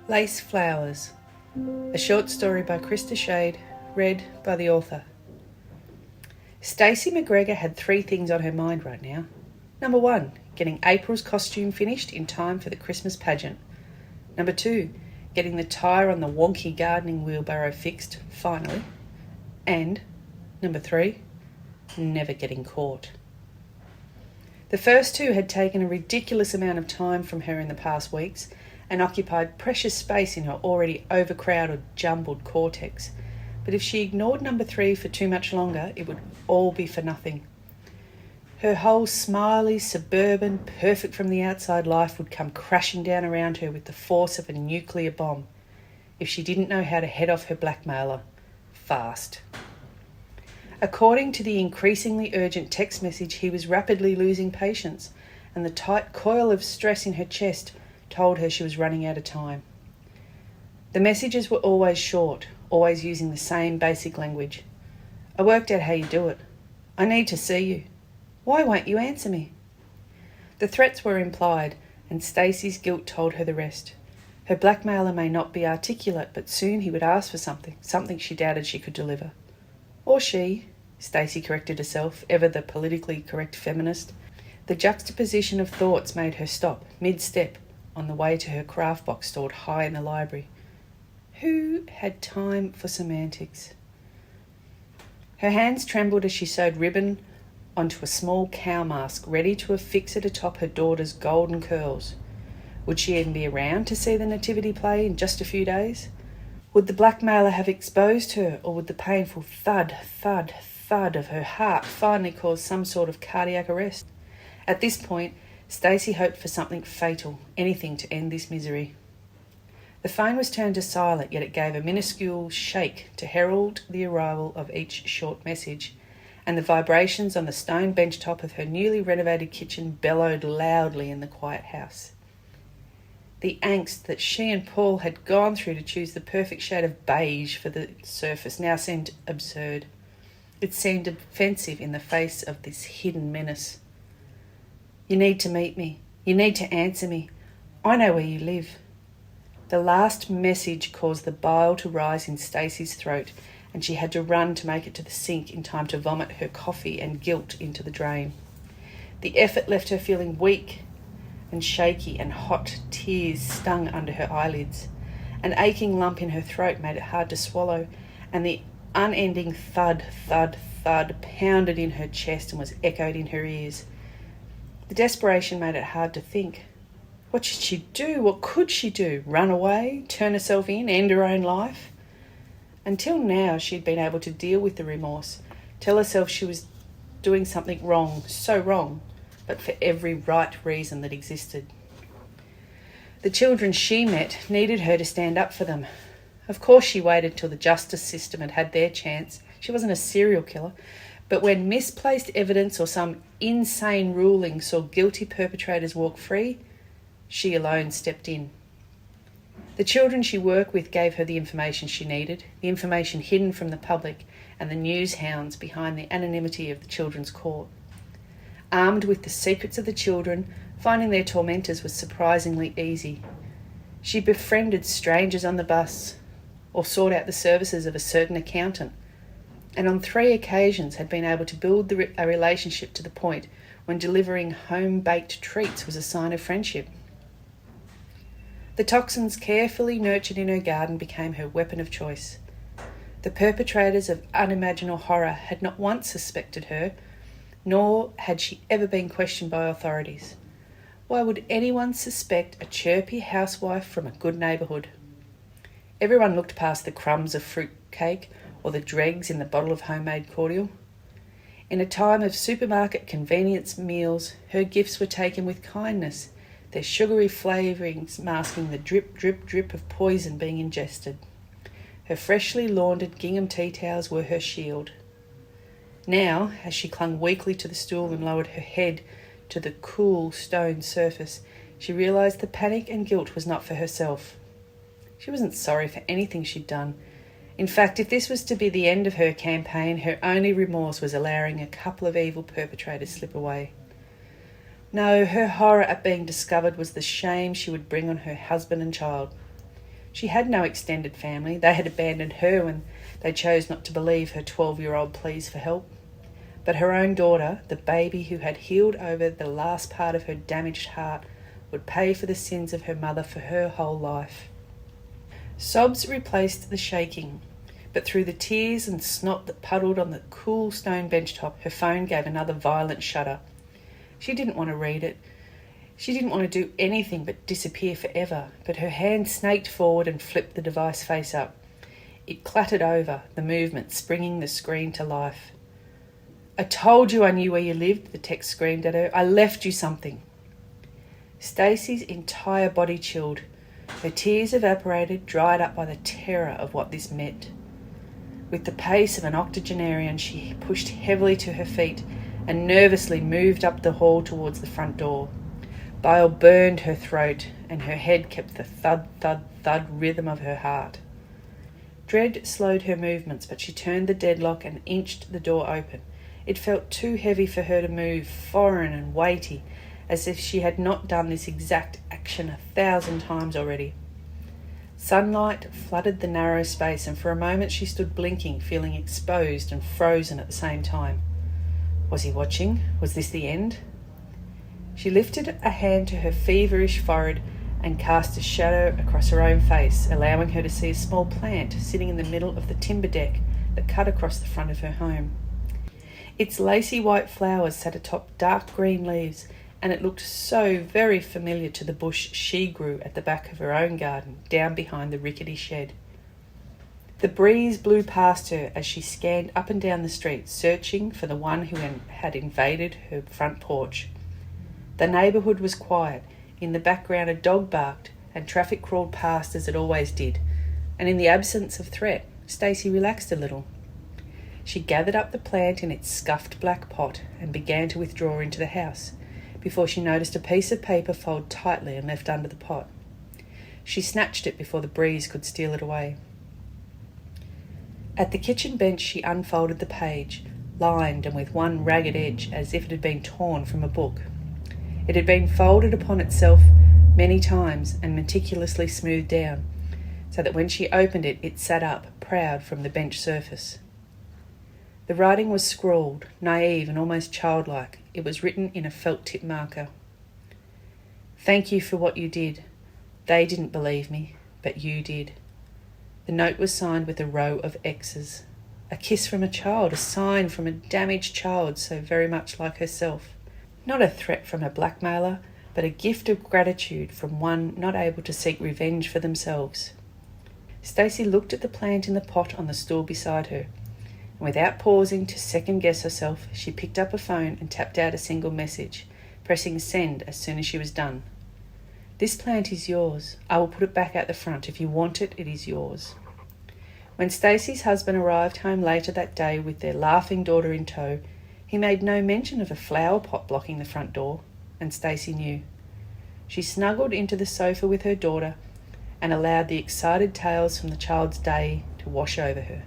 Lace Flowers, a short story by Krista Schade, read by the author. Stacey McGregor had 3 things on her mind right now. Number 1, getting April's costume finished in time for the Christmas pageant. Number 2, getting the tyre on the wonky gardening wheelbarrow fixed, finally. And number 3, never getting caught. The first 2 had taken a ridiculous amount of time from her in the past weeks and occupied precious space in her already overcrowded, jumbled cortex. But if she ignored number 3 for too much longer, it would all be for nothing. Her whole smiley, suburban, perfect from the outside life would come crashing down around her with the force of a nuclear bomb if she didn't know how to head off her blackmailer fast. According to the increasingly urgent text message, he was rapidly losing patience, and the tight coil of stress in her chest told her she was running out of time. The messages were always short, always using the same basic language. I worked out how you do it. I need to see you. Why won't you answer me? The threats were implied, and Stacey's guilt told her the rest. Her blackmailer may not be articulate, but soon he would ask for something she doubted she could deliver. Or she, Stacey corrected herself, ever the politically correct feminist. The juxtaposition of thoughts made her stop, mid-step, on the way to her craft box stored high in the library. Who had time for semantics? Her hands trembled as she sewed ribbon onto a small cow mask, ready to affix it atop her daughter's golden curls. Would she even be around to see the nativity play in just a few days? Would the blackmailer have exposed her, or would the painful thud, thud, thud of her heart finally cause some sort of cardiac arrest? At this point, Stacey hoped for something fatal, anything to end this misery. The phone was turned to silent, yet it gave a minuscule shake to herald the arrival of each short message, and the vibrations on the stone bench top of her newly renovated kitchen bellowed loudly in the quiet house. The angst that she and Paul had gone through to choose the perfect shade of beige for the surface now seemed absurd. It seemed offensive in the face of this hidden menace. You need to meet me. You need to answer me. I know where you live. The last message caused the bile to rise in Stacey's throat, and she had to run to make it to the sink in time to vomit her coffee and guilt into the drain. The effort left her feeling weak and shaky, and hot tears stung under her eyelids. An aching lump in her throat made it hard to swallow, and the unending thud, thud, thud pounded in her chest and was echoed in her ears. The desperation made it hard to think. What should she do? What could she do? Run away? Turn herself in? End her own life? Until now, she'd been able to deal with the remorse, tell herself she was doing something wrong, so wrong, but for every right reason that existed. The children she met needed her to stand up for them. Of course she waited till the justice system had had their chance. She wasn't a serial killer. But when misplaced evidence or some insane ruling saw guilty perpetrators walk free, she alone stepped in. The children she worked with gave her the information she needed, the information hidden from the public and the news hounds behind the anonymity of the children's court. Armed with the secrets of the children, finding their tormentors was surprisingly easy. She befriended strangers on the bus or sought out the services of a certain accountant, and on 3 occasions had been able to build a relationship to the point when delivering home-baked treats was a sign of friendship. The toxins carefully nurtured in her garden became her weapon of choice. The perpetrators of unimaginable horror had not once suspected her, nor had she ever been questioned by authorities. Why would anyone suspect a chirpy housewife from a good neighbourhood? Everyone looked past the crumbs of fruit cake or the dregs in the bottle of homemade cordial. In a time of supermarket convenience meals, her gifts were taken with kindness, their sugary flavourings masking the drip, drip, drip of poison being ingested. Her freshly laundered gingham tea towels were her shield. Now, as she clung weakly to the stool and lowered her head to the cool stone surface, she realised the panic and guilt was not for herself. She wasn't sorry for anything she'd done. In fact, if this was to be the end of her campaign, her only remorse was allowing a couple of evil perpetrators slip away. No, her horror at being discovered was the shame she would bring on her husband and child. She had no extended family. They had abandoned her when they chose not to believe her 12-year-old pleas for help. But her own daughter, the baby who had healed over the last part of her damaged heart, would pay for the sins of her mother for her whole life. Sobs replaced the shaking, but through the tears and snot that puddled on the cool stone bench top, her phone gave another violent shudder. She didn't want to read it. She didn't want to do anything but disappear forever, but her hand snaked forward and flipped the device face up. It clattered over, the movement springing the screen to life. "I told you I knew where you lived," the text screamed at her. "I left you something." Stacey's entire body chilled. Her tears evaporated, dried up by the terror of what this meant. With the pace of an octogenarian, she pushed heavily to her feet and nervously moved up the hall towards the front door. Bile burned her throat, and her head kept the thud, thud, thud rhythm of her heart. Dread slowed her movements, but she turned the deadlock and inched the door open. It felt too heavy for her to move, foreign and weighty, as if she had not done this exact action 1,000 times already. Sunlight flooded the narrow space, and for a moment she stood blinking, feeling exposed and frozen at the same time. Was he watching? Was this the end? She lifted a hand to her feverish forehead and cast a shadow across her own face, allowing her to see a small plant sitting in the middle of the timber deck that cut across the front of her home. Its lacy white flowers sat atop dark green leaves, and it looked so very familiar to the bush she grew at the back of her own garden, down behind the rickety shed. The breeze blew past her as she scanned up and down the street, searching for the one who had invaded her front porch. The neighbourhood was quiet. In the background a dog barked, and traffic crawled past as it always did, and in the absence of threat, Stacey relaxed a little. She gathered up the plant in its scuffed black pot and began to withdraw into the house, before she noticed a piece of paper fold tightly and left under the pot. She snatched it before the breeze could steal it away. At the kitchen bench she unfolded the page, lined and with one ragged edge as if it had been torn from a book. It had been folded upon itself many times and meticulously smoothed down, so that when she opened it, it sat up, proud from the bench surface. The writing was scrawled, naive and almost childlike. It was written in a felt-tip marker. "Thank you for what you did. They didn't believe me, but you did." The note was signed with a row of X's. A kiss from a child, a sign from a damaged child so very much like herself. Not a threat from a blackmailer, but a gift of gratitude from one not able to seek revenge for themselves. Stacey looked at the plant in the pot on the stool beside her, and without pausing to second-guess herself, she picked up a phone and tapped out a single message, pressing send as soon as she was done. "This plant is yours. I will put it back out the front. If you want it, it is yours." When Stacey's husband arrived home later that day with their laughing daughter in tow, he made no mention of a flower pot blocking the front door, and Stacey knew. She snuggled into the sofa with her daughter and allowed the excited tales from the child's day to wash over her.